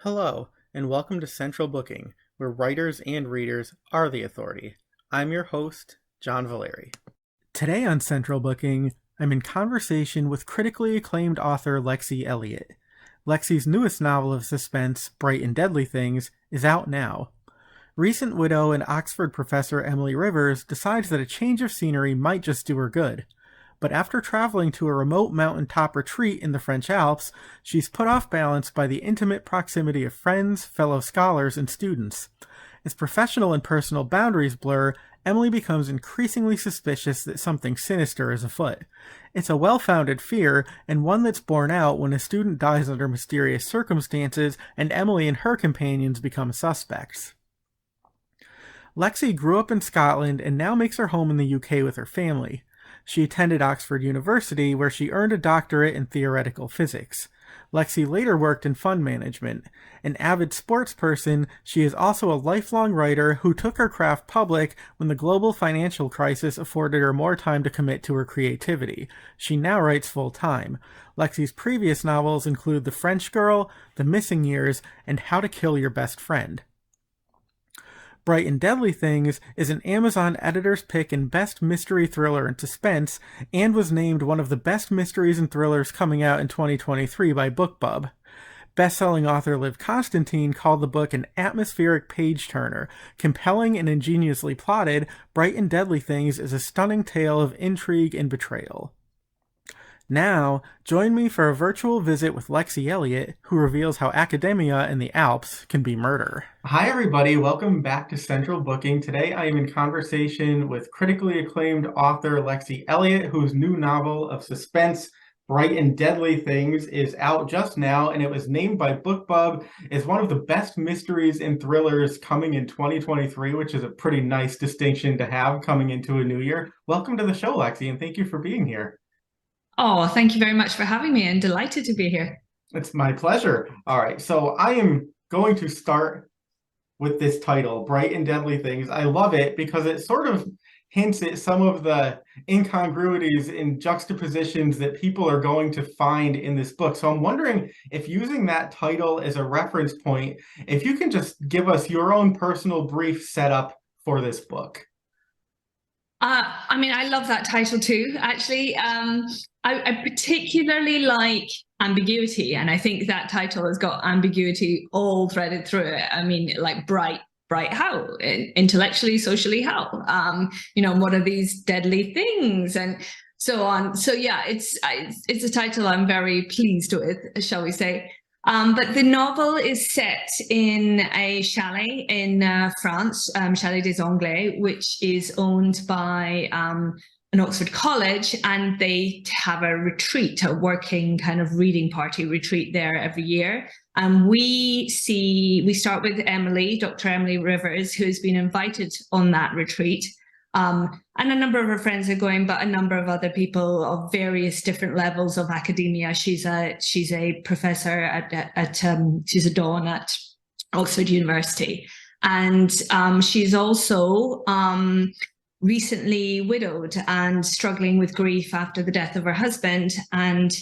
Hello, and welcome to Central Booking, where writers and readers are the authority. I'm your host, John Valeri. Today on Central Booking, I'm in conversation with critically acclaimed author Lexie Elliott. Lexie's newest novel of suspense, Bright and Deadly Things, is out now. Recent widow and Oxford professor Emily Rivers decides that a change of scenery might just do her good. But after traveling to a remote mountaintop retreat in the French Alps, she's put off balance by the intimate proximity of friends, fellow scholars, and students. As professional and personal boundaries blur, Emily becomes increasingly suspicious that something sinister is afoot. It's a well-founded fear, and one that's borne out when a student dies under mysterious circumstances and Emily and her companions become suspects. Lexie grew up in Scotland and now makes her home in the UK with her family. She attended Oxford University, where she earned a doctorate in theoretical physics. Lexie later worked in fund management. An avid sports person, she is also a lifelong writer who took her craft public when the global financial crisis afforded her more time to commit to her creativity. She now writes full-time. Lexie's previous novels include The French Girl, The Missing Years, and How to Kill Your Best Friend. Bright and Deadly Things is an Amazon editor's pick and best mystery thriller and suspense, and was named one of the best mysteries and thrillers coming out in 2023 by BookBub. Best-selling author Liv Constantine called the book an atmospheric page-turner. Compelling and ingeniously plotted, Bright and Deadly Things is a stunning tale of intrigue and betrayal. Now, join me for a virtual visit with Lexie Elliott, who reveals how academia in the Alps can be murder. Hi, everybody. Welcome back to Central Booking. Today, I am in conversation with critically acclaimed author Lexie Elliott, whose new novel of suspense, Bright and Deadly Things, is out just now, and it was named by BookBub as one of the best mysteries and thrillers coming in 2023, which is a pretty nice distinction to have coming into a new year. Welcome to the show, Lexie, and thank you for being here. Oh, thank you very much for having me, and delighted to be here. It's my pleasure. All right, so I am going to start with this title, Bright and Deadly Things. I love it because it sort of hints at some of the incongruities and juxtapositions that people are going to find in this book. So I'm wondering if, using that title as a reference point, if you can just give us your own personal brief setup for this book. I love that title too, actually. I particularly like ambiguity, and I think that title has got ambiguity all threaded through it. I mean, like bright how? Intellectually, socially, how? What are these deadly things? And so on. So yeah, it's a title I'm very pleased with, shall we say. But the novel is set in a chalet in France, Chalet des Anglais, which is owned by an Oxford college, and they have a retreat, a working kind of reading party retreat there every year. And we start with Emily, Dr. Emily Rivers, who has been invited on that retreat. And a number of her friends are going, but a number of other people of various different levels of academia. She's a professor she's a Don at Oxford University, and she's also recently widowed and struggling with grief after the death of her husband. And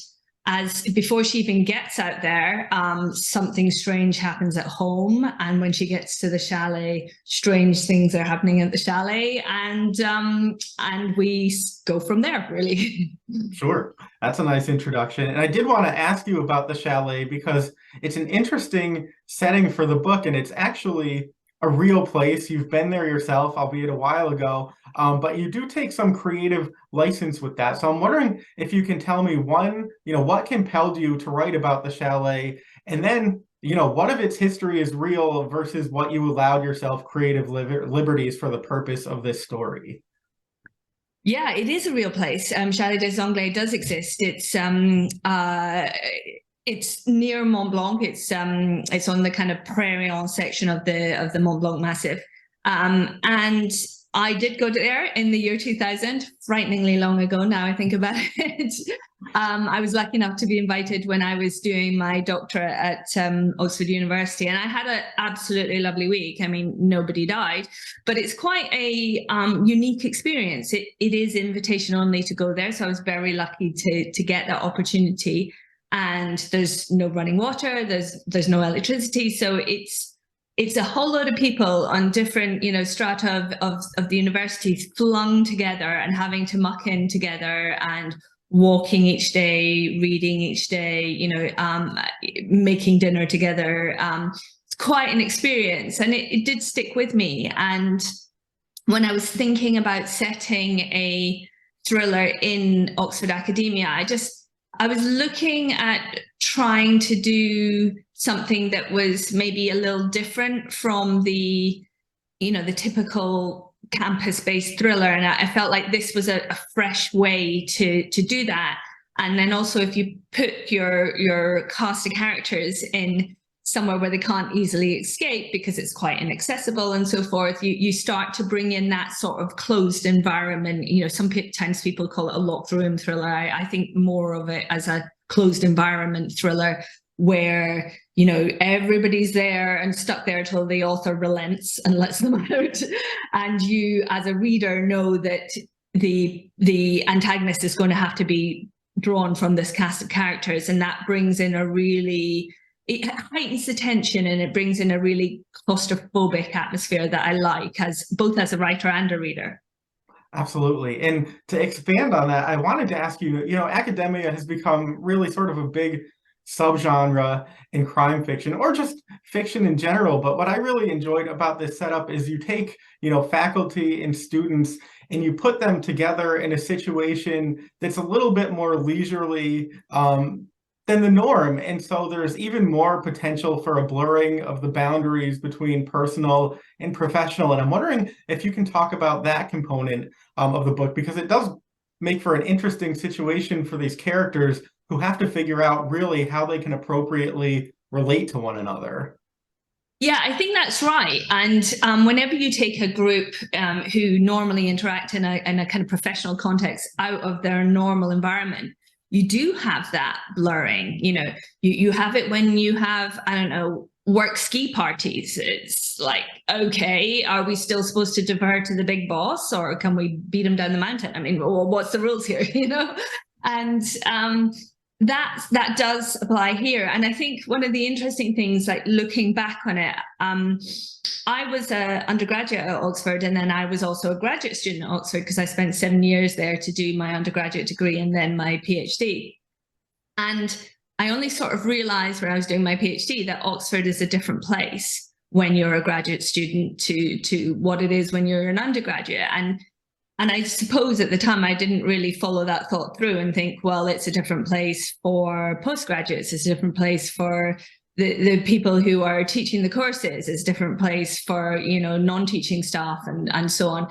before she even gets out there, something strange happens at home, and when she gets to the chalet, strange things are happening at the chalet, and we go from there, really. Sure, that's a nice introduction. And I did want to ask you about the chalet because it's an interesting setting for the book, and it's actually a real place. You've been there yourself, albeit a while ago, but you do take some creative license with that. So I'm wondering if you can tell me, one, what compelled you to write about the chalet, and then, what of its history is real versus what you allowed yourself creative liberties for the purpose of this story. Yeah, it is a real place. Chalet des Anglais does exist. It's near Mont Blanc. It's on the kind of Prairion section of the Mont Blanc Massif. And I did go there in the year 2000, frighteningly long ago now I think about it. I was lucky enough to be invited when I was doing my doctorate at Oxford University, and I had an absolutely lovely week. I mean, nobody died, but it's quite a unique experience. It is invitation only to go there, so I was very lucky to get that opportunity. and there's no running water, there's no electricity. So it's a whole load of people on different, strata of the university flung together and having to muck in together and walking each day, reading each day, making dinner together. It's quite an experience, and it did stick with me. And when I was thinking about setting a thriller in Oxford academia, I was looking at trying to do something that was maybe a little different from the typical campus-based thriller. And I felt like this was a fresh way to do that. And then also, if you put your cast of characters in somewhere where they can't easily escape because it's quite inaccessible and so forth, you start to bring in that sort of closed environment. Sometimes people call it a locked room thriller. I think more of it as a closed environment thriller, where everybody's there and stuck there till the author relents and lets them out, and you as a reader know that the antagonist is going to have to be drawn from this cast of characters, and that brings in it heightens the tension, and it brings in a really claustrophobic atmosphere that I like, both as a writer and a reader. Absolutely. And to expand on that, I wanted to ask you, academia has become really sort of a big subgenre in crime fiction, or just fiction in general. But what I really enjoyed about this setup is you take, faculty and students, and you put them together in a situation that's a little bit more leisurely than the norm. And so there's even more potential for a blurring of the boundaries between personal and professional. And I'm wondering if you can talk about that component of the book, because it does make for an interesting situation for these characters who have to figure out really how they can appropriately relate to one another. Yeah, I think that's right. And whenever you take a group who normally interact in a kind of professional context out of their normal environment, you do have that blurring. You have it when you have, I don't know, work ski parties. It's like, okay, are we still supposed to defer to the big boss, or can we beat him down the mountain? I mean, what's the rules here, And that does apply here. And I think one of the interesting things, like looking back on it, I was an undergraduate at Oxford, and then I was also a graduate student at Oxford because I spent 7 years there to do my undergraduate degree and then my PhD. And I only sort of realized when I was doing my PhD that Oxford is a different place when you're a graduate student to what it is when you're an undergraduate. And I suppose at the time I didn't really follow that thought through and think, well, it's a different place for postgraduates, it's a different place for the people who are teaching the courses, it's a different place for, non-teaching staff and so on.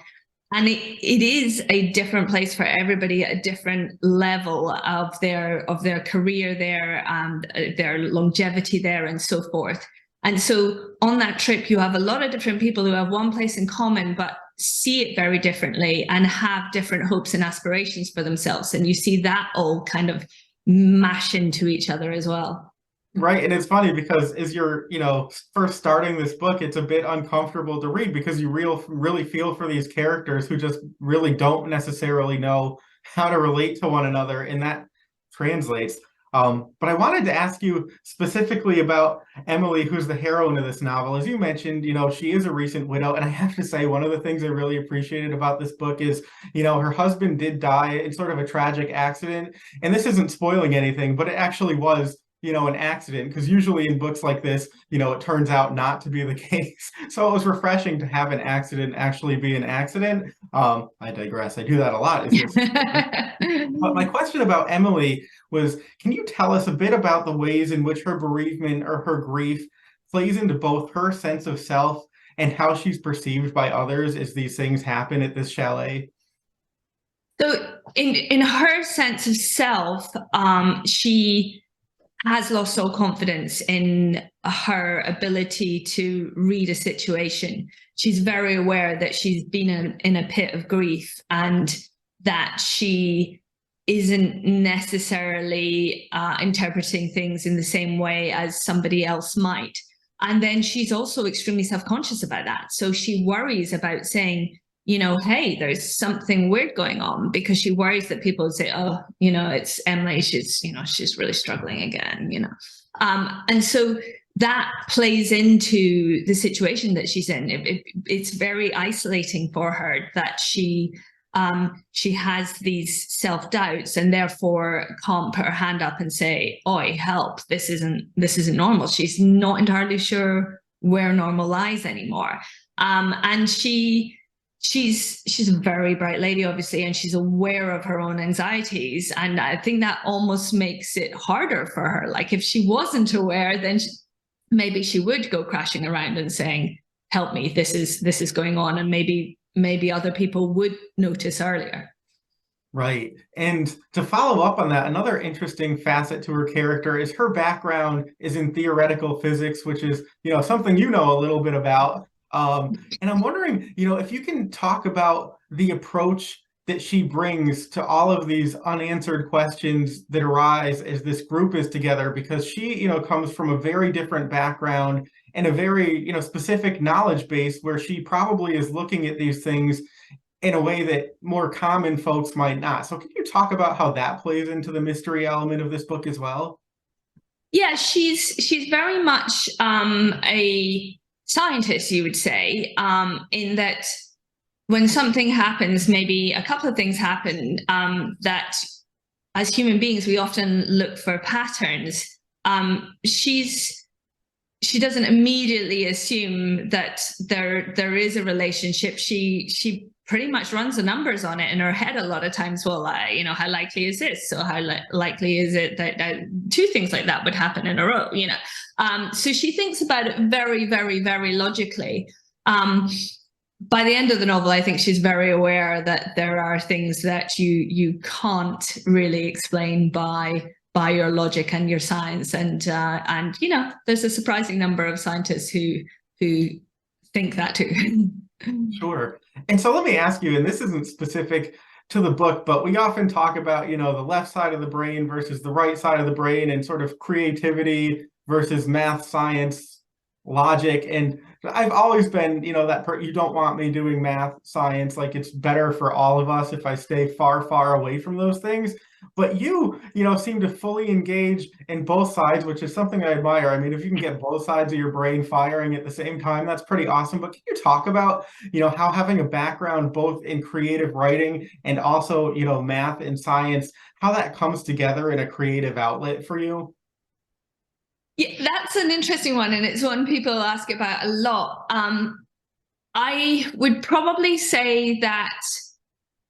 And it is a different place for everybody at a different level of their career there, and their longevity there and so forth. And so on that trip, you have a lot of different people who have one place in common, but see it very differently and have different hopes and aspirations for themselves. And you see that all kind of mash into each other as well. Right. And it's funny because as you're, first starting this book, it's a bit uncomfortable to read because you really feel for these characters who just really don't necessarily know how to relate to one another. And that translates. But I wanted to ask you specifically about Emily, who's the heroine of this novel. As you mentioned, she is a recent widow. And I have to say, one of the things I really appreciated about this book is, her husband did die in sort of a tragic accident. And this isn't spoiling anything, but it actually was, an accident, because usually in books like this, it turns out not to be the case. So it was refreshing to have an accident actually be an accident. I digress. I do that a lot. But my question about Emily was, can you tell us a bit about the ways in which her bereavement or her grief plays into both her sense of self and how she's perceived by others as these things happen at this chalet? So in her sense of self, she has lost all confidence in her ability to read a situation. She's very aware that she's been in a pit of grief and that she isn't necessarily interpreting things in the same way as somebody else might. And then she's also extremely self-conscious about that. So she worries about saying, hey, there's something weird going on, because she worries that people would say, oh, it's Emily, she's really struggling again, and so that plays into the situation that she's in. It's very isolating for her that she has these self-doubts, and therefore can't put her hand up and say, oi, help, this isn't normal. She's not entirely sure where normal lies anymore. And she's a very bright lady, obviously, and she's aware of her own anxieties. And I think that almost makes it harder for her. Like, if she wasn't aware, then maybe she would go crashing around and saying, help me, this is going on. And maybe other people would notice earlier. Right. And to follow up on that, another interesting facet to her character is her background is in theoretical physics, which is, something a little bit about. And I'm wondering, if you can talk about the approach that she brings to all of these unanswered questions that arise as this group is together, because she, comes from a very different background and a very, specific knowledge base where she probably is looking at these things in a way that more common folks might not. So can you talk about how that plays into the mystery element of this book as well? Yeah, she's very much a scientist, you would say, in that when something happens, maybe a couple of things happen, that as human beings, we often look for patterns. She doesn't immediately assume that there is a relationship. She pretty much runs the numbers on it in her head a lot of times. Well, how likely is this? So how likely is it that two things like that would happen in a row? So she thinks about it very, very, very logically. By the end of the novel, I think she's very aware that there are things that you can't really explain by your logic and your science, and there's a surprising number of scientists who think that too. Sure. And so let me ask you, and this isn't specific to the book, but we often talk about, the left side of the brain versus the right side of the brain, and sort of creativity versus math, science, logic. And I've always been, that you don't want me doing math, science. Like, it's better for all of us if I stay far, far away from those things. But you seem to fully engage in both sides, which is something I admire. I mean, if you can get both sides of your brain firing at the same time, that's pretty awesome. But can you talk about, how having a background both in creative writing and also, math and science, how that comes together in a creative outlet for you? Yeah, that's an interesting one, and it's one people ask about a lot. I would probably say that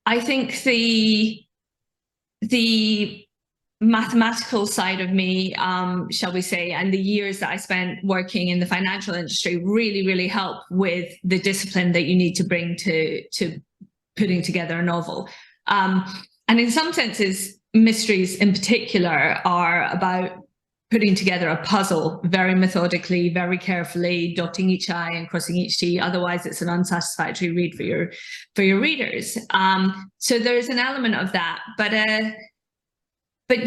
I think the mathematical side of me, shall we say, and the years that I spent working in the financial industry really, really help with the discipline that you need to bring to putting together a novel. And in some senses, mysteries in particular are about putting together a puzzle very methodically, very carefully, dotting each I and crossing each T. Otherwise, it's an unsatisfactory read for your readers. So there's an element of that. But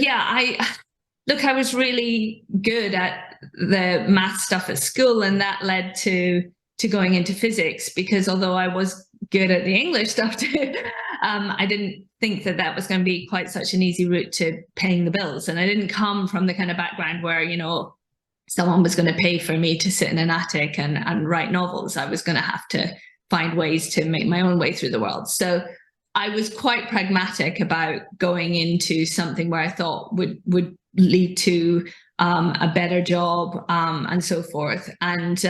yeah, I was really good at the math stuff at school, and that led to going into physics, because although I was good at the English stuff too, I didn't think that was going to be quite such an easy route to paying the bills. And I didn't come from the kind of background where, someone was going to pay for me to sit in an attic and write novels. I was going to have to find ways to make my own way through the world. So I was quite pragmatic about going into something where I thought would lead to a better job, and so forth. And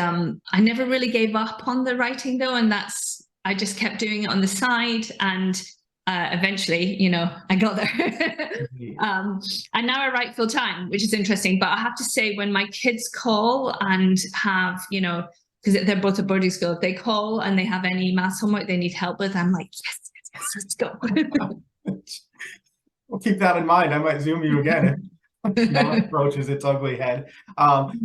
I never really gave up on the writing, though, and I just kept doing it on the side, and eventually, I got there. And now I write full time, which is interesting. But I have to say, when my kids call and have, because they're both at boarding school, if they call and they have any maths homework they need help with, I'm like, yes, let's go. We'll keep that in mind. I might Zoom you again if now approaches its ugly head.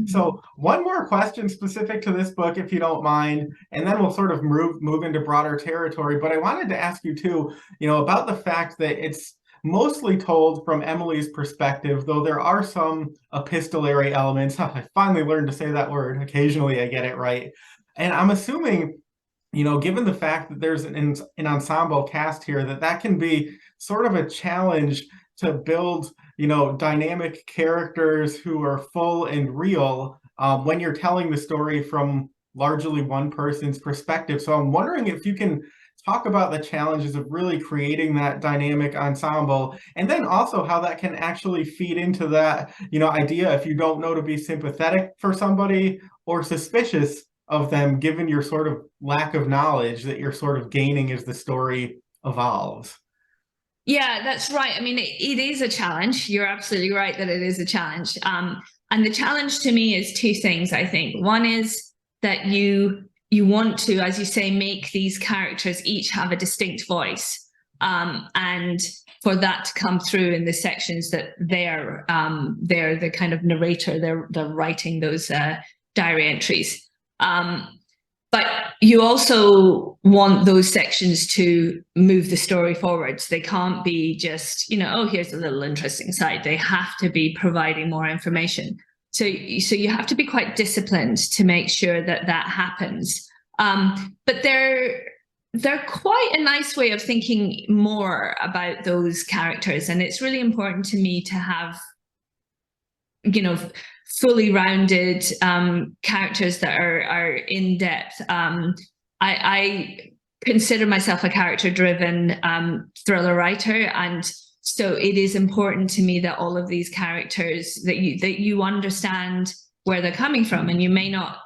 So one more question specific to this book, if you don't mind, and then we'll sort of move into broader territory. But I wanted to ask you too, about the fact that it's mostly told from Emily's perspective, though there are some epistolary elements. I finally learned to say that word. Occasionally I get it right. And I'm assuming given the fact that there's an ensemble cast here, that can be sort of a challenge to build, dynamic characters who are full and real when you're telling the story from largely one person's perspective. So I'm wondering if you can talk about the challenges of really creating that dynamic ensemble, and then also how that can actually feed into that, idea if you don't know to be sympathetic for somebody or suspicious of them, given your sort of lack of knowledge that you're sort of gaining as the story evolves. Yeah, that's right. I mean, it is a challenge. You're absolutely right that it is a challenge. And the challenge to me is two things, I think. One is that you want to, as you say, make these characters each have a distinct voice. And for that to come through in the sections that they're the kind of narrator, they're writing those diary entries. But you also want those sections to move the story forwards. They can't be just, oh, here's a little interesting side. They have to be providing more information. So you have to be quite disciplined to make sure that happens. But they're quite a nice way of thinking more about those characters. And it's really important to me to have, fully rounded characters that are in depth. I consider myself a character-driven thriller writer, and so it is important to me that all of these characters that you understand where they're coming from, and you may not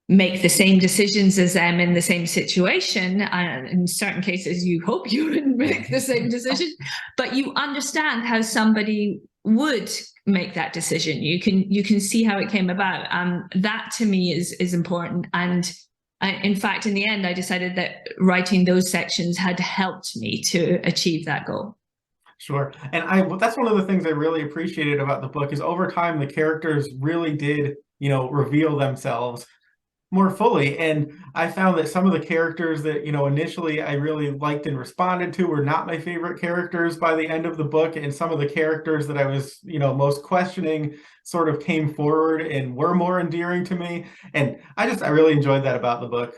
make the same decisions as them in the same situation. In certain cases, you hope you wouldn't make the same decision, but you understand how somebody would make that decision. You can see how it came about. That to me is important. And in fact, in the end, I decided that writing those sections had helped me to achieve that goal. Sure. And that's one of the things I really appreciated about the book is over time, the characters really did, reveal themselves more fully. And I found that some of the characters that, initially I really liked and responded to were not my favorite characters by the end of the book. And some of the characters that I was, most questioning sort of came forward and were more endearing to me. And I really enjoyed that about the book.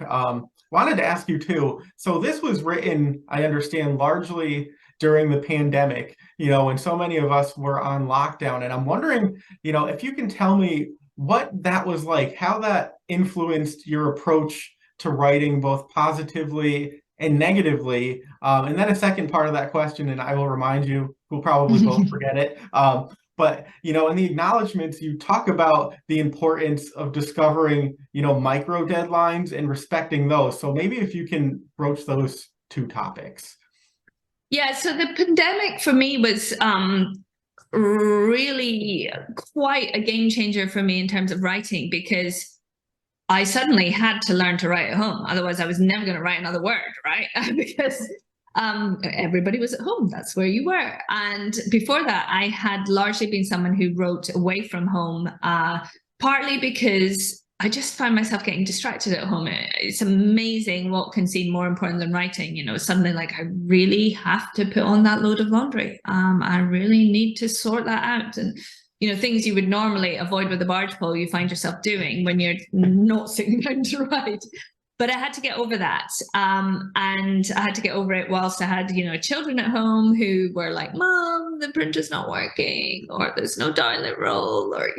Wanted to ask you too. So this was written, I understand, largely during the pandemic, when so many of us were on lockdown. And I'm wondering, if you can tell me what that was like, how that influenced your approach to writing, both positively and negatively. And then a second part of that question, and I will remind you, we'll probably both forget it. But, in the acknowledgments, you talk about the importance of discovering, micro deadlines and respecting those. So maybe if you can broach those two topics. Yeah, so the pandemic for me was really quite a game changer for me in terms of writing, because I suddenly had to learn to write at home. Otherwise, I was never going to write another word, right? Because everybody was at home. That's where you were. And before that, I had largely been someone who wrote away from home, partly because I just found myself getting distracted at home. It's amazing what can seem more important than writing. Suddenly like, I really have to put on that load of laundry. I really need to sort that out. And, things you would normally avoid with a barge pole, you find yourself doing when you're not sitting down to write. But I had to get over that. And I had to get over it whilst I had, children at home who were like, Mom, the printer's not working, or there's no toilet roll, or,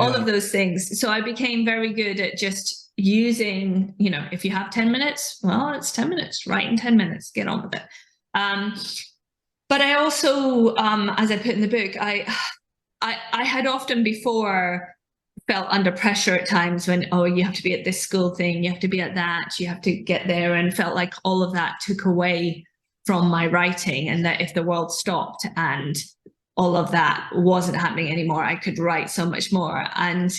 all of those things. So I became very good at just using, if you have 10 minutes, well, it's 10 minutes, write in 10 minutes, get on with it. But I also, as I put in the book, I had often before felt under pressure at times when, you have to be at this school thing, you have to be at that, you have to get there, and felt like all of that took away from my writing, and that if the world stopped and all of that wasn't happening anymore, I could write so much more. And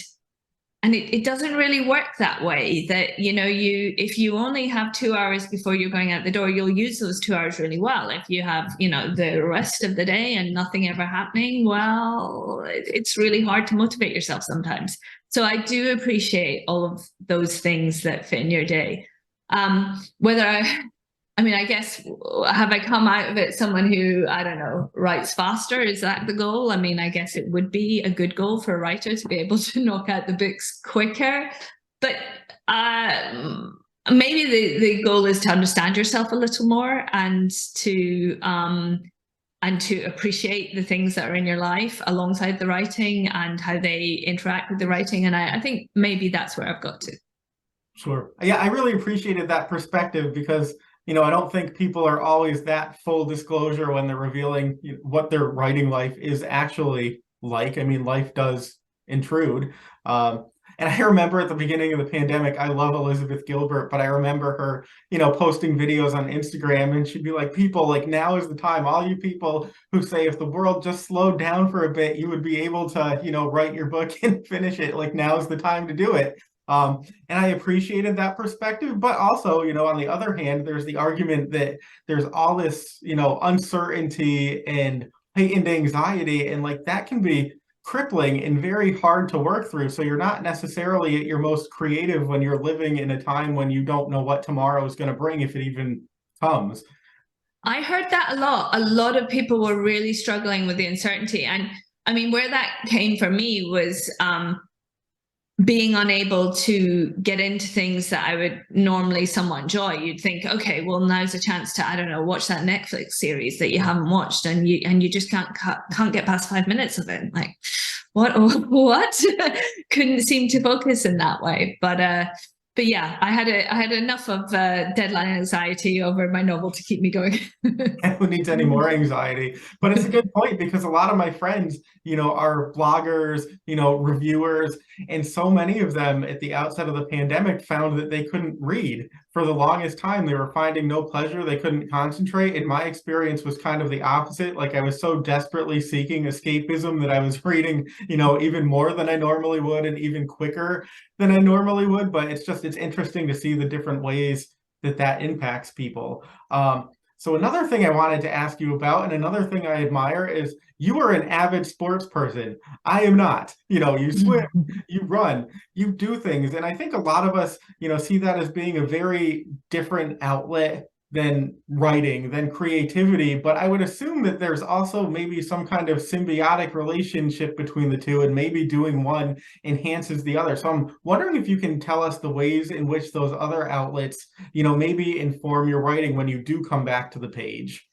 it doesn't really work that way, that, if you only have 2 hours before you're going out the door, you'll use those 2 hours really well. If you have, the rest of the day and nothing ever happening, well, it's really hard to motivate yourself sometimes. So I do appreciate all of those things that fit in your day. I guess, have I come out of it someone who, I don't know, writes faster? Is that the goal? I guess it would be a good goal for a writer to be able to knock out the books quicker. But maybe the goal is to understand yourself a little more and to appreciate the things that are in your life alongside the writing and how they interact with the writing. And I think maybe that's where I've got to. Sure. Yeah, I really appreciated that perspective because, I don't think people are always that full disclosure when they're revealing what their writing life is actually like. I mean, life does intrude. And I remember at the beginning of the pandemic, I love Elizabeth Gilbert, but I remember her, posting videos on Instagram, and she'd be like, people, like, now is the time. All you people who say if the world just slowed down for a bit, you would be able to, write your book and finish it. Like, now is the time to do it. And I appreciated that perspective, but also, on the other hand, there's the argument that there's all this, uncertainty and heightened anxiety, and like that can be crippling and very hard to work through. So you're not necessarily at your most creative when you're living in a time when you don't know what tomorrow is going to bring, if it even comes. I heard that a lot. A lot of people were really struggling with the uncertainty. And I mean, where that came for me was being unable to get into things that I would normally somewhat enjoy. You'd think, okay, well, now's a chance to, I don't know, watch that Netflix series that you haven't watched, and you just can't get past 5 minutes of it. Like, what? Couldn't seem to focus in that way. But yeah, I had enough of deadline anxiety over my novel to keep me going. Who needs any more anxiety? But it's a good point because a lot of my friends, are bloggers, reviewers, and so many of them at the outset of the pandemic found that they couldn't read for the longest time. They were finding no pleasure. They couldn't concentrate. And my experience was kind of the opposite. Like, I was so desperately seeking escapism that I was reading, even more than I normally would and even quicker than I normally would. But it's interesting to see the different ways that impacts people. So another thing I wanted to ask you about, and another thing I admire, is you are an avid sports person. I am not. You swim, you run, you do things. And I think a lot of us, see that as being a very different outlet than writing, than creativity. But I would assume that there's also maybe some kind of symbiotic relationship between the two, and maybe doing one enhances the other. So I'm wondering if you can tell us the ways in which those other outlets, maybe inform your writing when you do come back to the page.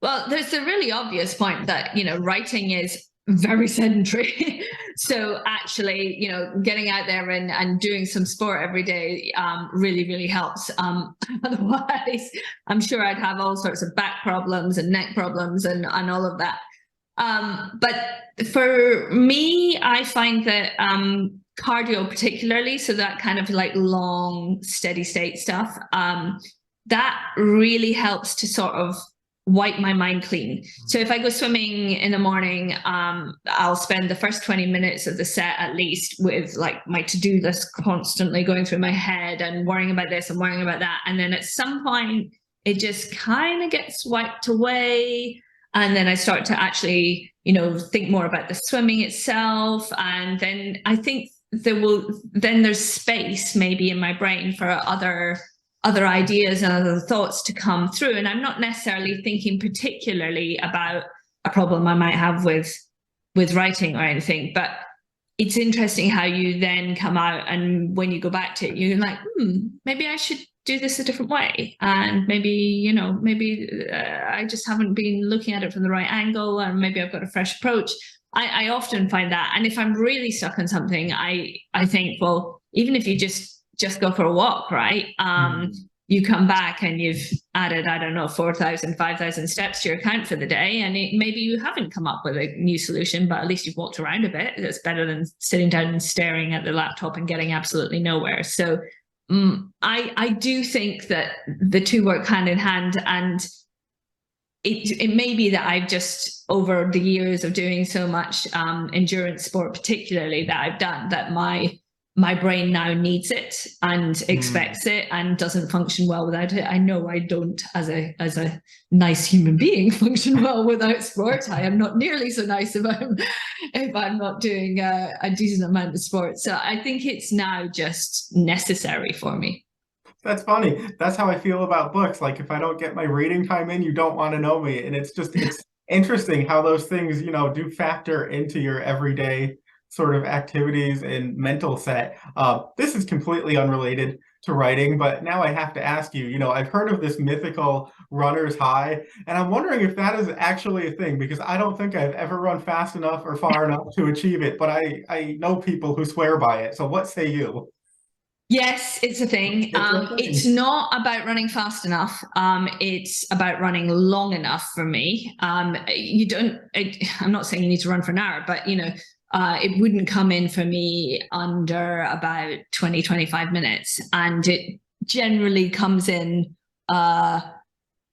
Well, there's a really obvious point that, writing is very sedentary. So actually, getting out there and doing some sport every day really, really helps. Otherwise, I'm sure I'd have all sorts of back problems and neck problems and all of that. But for me, I find that cardio particularly, so that kind of like long, steady state stuff, that really helps to sort of wipe my mind clean. So if I go swimming in the morning, I'll spend the first 20 minutes of the set at least with like my to-do list constantly going through my head and worrying about this and worrying about that. And then at some point, it just kind of gets wiped away. And then I start to actually, think more about the swimming itself. And then I think there's space maybe in my brain for other ideas and other thoughts to come through. And I'm not necessarily thinking particularly about a problem I might have with writing or anything, but it's interesting how you then come out, and when you go back to it, you're like, maybe I should do this a different way. And maybe, I just haven't been looking at it from the right angle, or maybe I've got a fresh approach. I often find that. And if I'm really stuck on something, I think, well, even if you just go for a walk, right? You come back and you've added, I don't know, 4,000, 5,000 steps to your count for the day. And maybe you haven't come up with a new solution, but at least you've walked around a bit. That's better than sitting down and staring at the laptop and getting absolutely nowhere. So I do think that the two work hand in hand. And it may be that I've just, over the years of doing so much endurance sport, particularly, that I've done, that my brain now needs it and expects it and doesn't function well without it. I know I don't, as a nice human being, function well without sport. I am not nearly so nice if I'm not doing a decent amount of sport. So I think it's now just necessary for me. That's funny. That's how I feel about books. Like, if I don't get my reading time in, you don't want to know me. And it's interesting how those things, do factor into your everyday sort of activities and mental set. This is completely unrelated, to writing, but now I have to ask you, I've heard of this mythical runner's high, and I'm wondering if that is actually a thing, because I don't think I've ever run fast enough or far enough to achieve it, but I know people who swear by it. So what say you? Yes, it's a thing. It's a It's thing. not about running fast enough. It's about running long enough for me. You don't. I'm not saying you need to run for an hour, but it wouldn't come in for me under about 20, 25 minutes, and it generally comes in.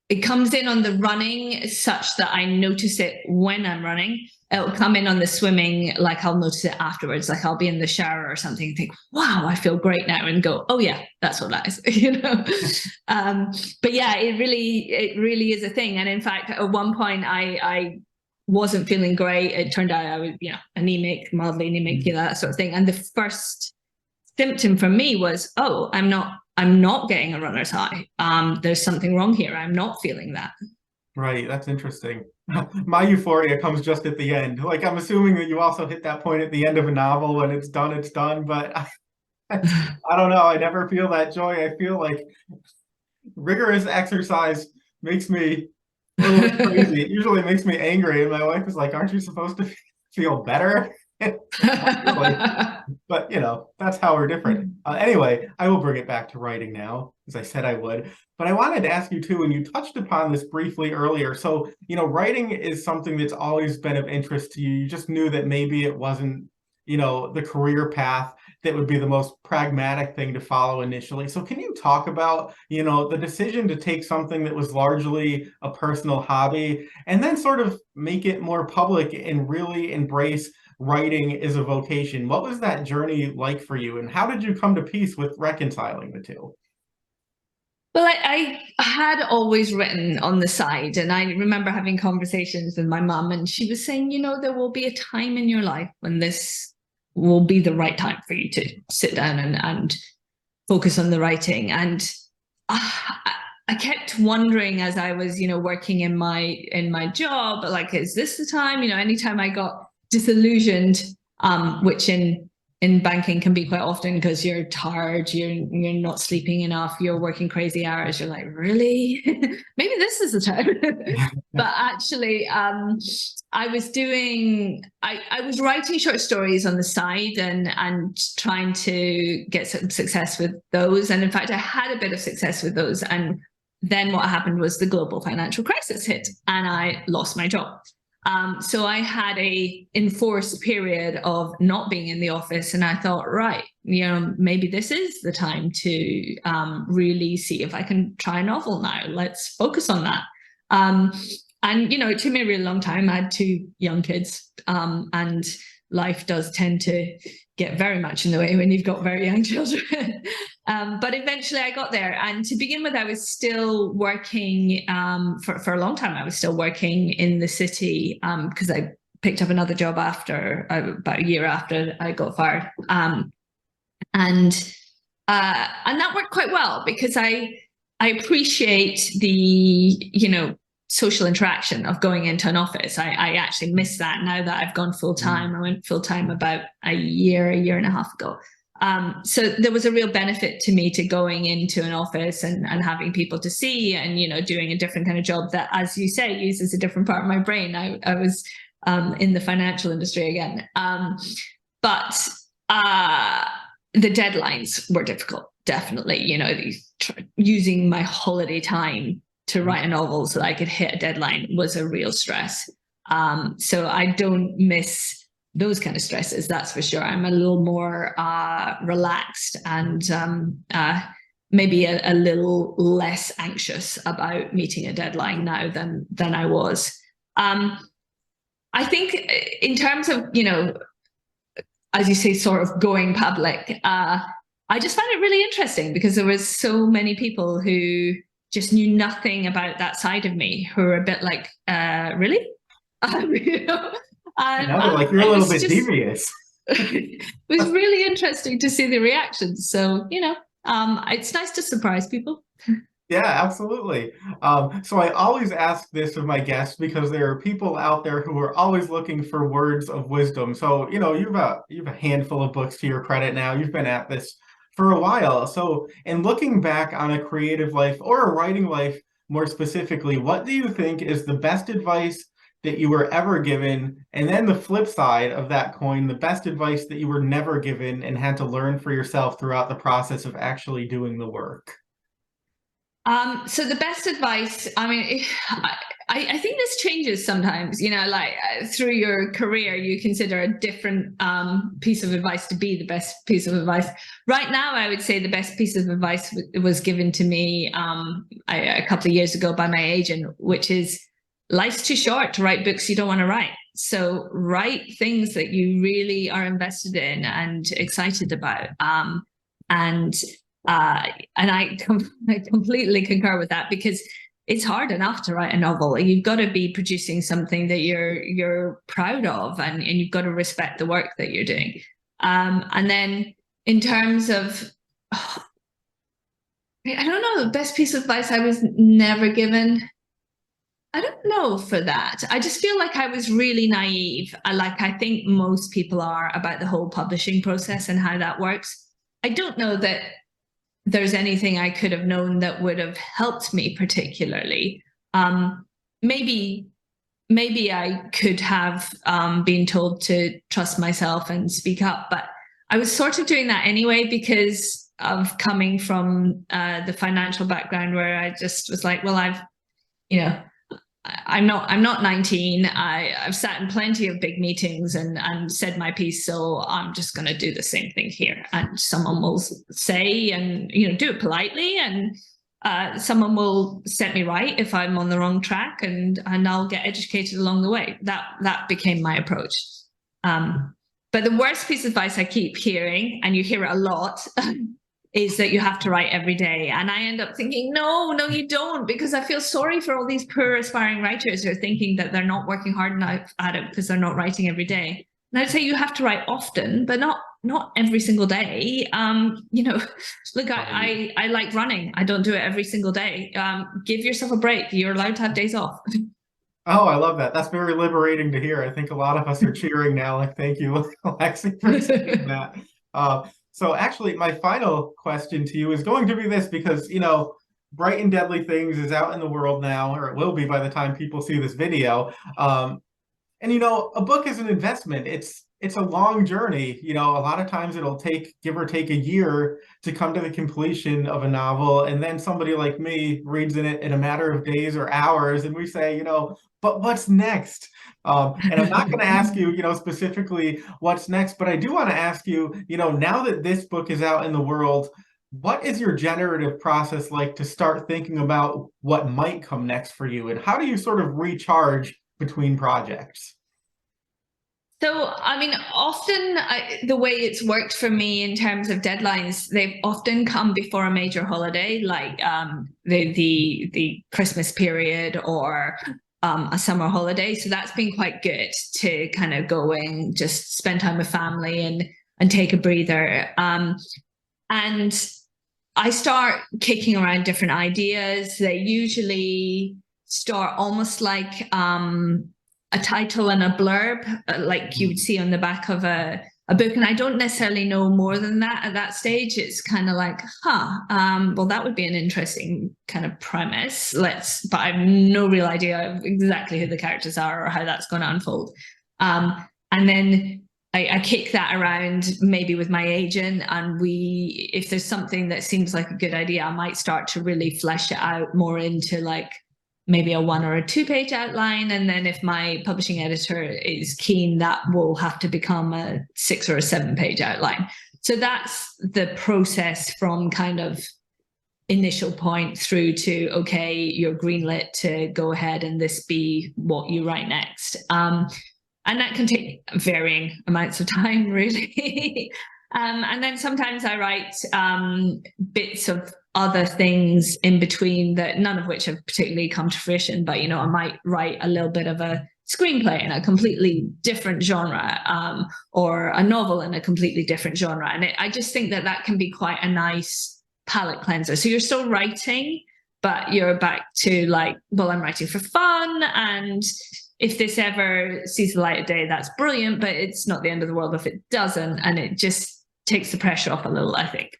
It comes in on the running such that I notice it when I'm running. It'll come in on the swimming, like I'll notice it afterwards. Like I'll be in the shower or something and think, wow, I feel great now, and go, oh yeah, that's what that is. But yeah, it really is a thing. And in fact, at one point I wasn't feeling great. It turned out I was, anemic, mildly anemic, that sort of thing. And the first symptom for me was, oh, I'm not getting a runner's high. There's something wrong here. I'm not feeling that. Right, that's interesting. My euphoria comes just at the end. Like, I'm assuming that you also hit that point at the end of a novel when it's done, but I don't know. I never feel that joy. I feel like rigorous exercise makes me a little crazy. It usually makes me angry, and my wife is like, "Aren't you supposed to feel better?" Not really. But that's how we're different. Anyway, I will bring it back to writing now, as I said I would. But I wanted to ask you too, and you touched upon this briefly earlier. So, writing is something that's always been of interest to you. You just knew that maybe it wasn't, the career path that would be the most pragmatic thing to follow initially. So can you talk about, the decision to take something that was largely a personal hobby and then sort of make it more public and really embrace writing as a vocation? What was that journey like for you, and how did you come to peace with reconciling the two? Well, I had always written on the side, and I remember having conversations with my mum, and she was saying, there will be a time in your life when this will be the right time for you to sit down and focus on the writing. And I kept wondering as I was, working in my job, like, is this the time? Anytime I got disillusioned, which in banking can be quite often because you're tired, you're not sleeping enough, you're working crazy hours, you're like, really? Maybe this is the time. But actually, I was writing short stories on the side and trying to get some success with those. And in fact, I had a bit of success with those. And then what happened was the global financial crisis hit and I lost my job. So I had a enforced period of not being in the office, and I thought, right, maybe this is the time to really see if I can try a novel now. Let's focus on that. And it took me a really long time. I had two young kids, and life does tend to get very much in the way when you've got very young children. But eventually I got there. And to begin with, I was still working for a long time. I was still working in the city because I picked up another job after about a year after I got fired. And that worked quite well because I appreciate the, social interaction of going into an office. I actually miss that now that I've gone full time. I went full time about a year and a half ago. So there was a real benefit to me to going into an office and having people to see and, doing a different kind of job that, as you say, uses a different part of my brain. I was in the financial industry again. But the deadlines were difficult, definitely, using my holiday time to write a novel so that I could hit a deadline was a real stress. So I don't miss those kind of stresses, that's for sure. I'm a little more relaxed and maybe a little less anxious about meeting a deadline now than I was. I think in terms of, as you say, sort of going public, I just found it really interesting because there was so many people who just knew nothing about that side of me, who were a bit like, really? Now they're like, you're a little bit devious. It was really interesting to see the reactions. So, it's nice to surprise people. Yeah, absolutely. So I always ask this of my guests because there are people out there who are always looking for words of wisdom. So, you've a handful of books to your credit now. You've been at this for a while. So, in looking back on a creative life or a writing life more specifically, what do you think is the best advice that you were ever given? And then the flip side of that coin, the best advice that you were never given and had to learn for yourself throughout the process of actually doing the work? So the best advice, I mean, I think this changes sometimes, like through your career, you consider a different piece of advice to be the best piece of advice. Right now, I would say the best piece of advice was given to me a couple of years ago by my agent, which is life's too short to write books you don't want to write. So write things that you really are invested in and excited about. And I completely concur with that, because it's hard enough to write a novel. You've got to be producing something that you're proud of, and you've got to respect the work that you're doing. And then in terms of, I don't know, the best piece of advice I was never given. I don't know for that. I just feel like I was really naive, like I think most people are, about the whole publishing process and how that works. I don't know that there's anything I could have known that would have helped me particularly. Maybe I could have been told to trust myself and speak up, but I was sort of doing that anyway because of coming from the financial background, where I just was like, well, I'm not 19. I've sat in plenty of big meetings and said my piece, so I'm just going to do the same thing here. And someone will say, and do it politely, and someone will set me right if I'm on the wrong track, and I'll get educated along the way. That became my approach. But the worst piece of advice I keep hearing, and you hear it a lot, is that you have to write every day. And I end up thinking, no, you don't, because I feel sorry for all these poor aspiring writers who are thinking that they're not working hard enough at it because they're not writing every day. And I'd say you have to write often, but not every single day. Look, I like running. I don't do it every single day. Give yourself a break. You're allowed to have days off. Oh, I love that. That's very liberating to hear. I think a lot of us are cheering now. Like, thank you, Lexie, for saying that. So actually, my final question to you is going to be this, because, Bright and Deadly Things is out in the world now, or it will be by the time people see this video. And, a book is an investment. It's a long journey. A lot of times it'll take, give or take, a year to come to the completion of a novel. And then somebody like me reads it in a matter of days or hours. And we say, but what's next? And I'm not going to ask you, specifically what's next, but I do want to ask you, now that this book is out in the world, what is your generative process like to start thinking about what might come next for you? And how do you sort of recharge between projects? So, I mean, often the way it's worked for me in terms of deadlines, they've often come before a major holiday, like the Christmas period or a summer holiday. So that's been quite good to kind of go and just spend time with family and take a breather. And I start kicking around different ideas. They usually start almost like a title and a blurb, like you would see on the back of a book. And I don't necessarily know more than that at that stage. It's kind of like, well, that would be an interesting kind of premise. But I have no real idea of exactly who the characters are or how that's going to unfold. And then I kick that around maybe with my agent, and if there's something that seems like a good idea, I might start to really flesh it out more into like maybe a 1 or a 2 page outline. And then if my publishing editor is keen, that will have to become a 6 or a 7 page outline. So that's the process from kind of initial point through to, okay, you're greenlit to go ahead and this be what you write next. And that can take varying amounts of time, really. And then sometimes I write bits of other things in between, that none of which have particularly come to fruition, but I might write a little bit of a screenplay in a completely different genre, or a novel in a completely different genre. And I just think that can be quite a nice palate cleanser. So you're still writing, but you're back to like, well, I'm writing for fun, and if this ever sees the light of day, that's brilliant, but it's not the end of the world if it doesn't, and it just takes the pressure off a little, I think.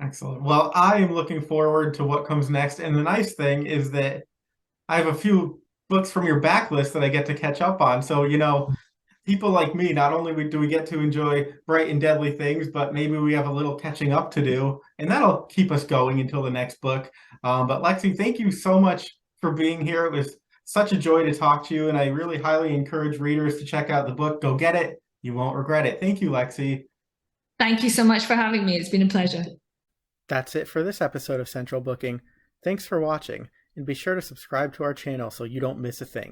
Excellent. Well, I am looking forward to what comes next. And the nice thing is that I have a few books from your backlist that I get to catch up on. So, people like me, not only do we get to enjoy bright and deadly things, but maybe we have a little catching up to do, and that'll keep us going until the next book. But Lexie, thank you so much for being here. It was such a joy to talk to you, and I really highly encourage readers to check out the book. Go get it. You won't regret it. Thank you, Lexie. Thank you so much for having me. It's been a pleasure. That's it for this episode of Central Booking. Thanks for watching, and be sure to subscribe to our channel so you don't miss a thing.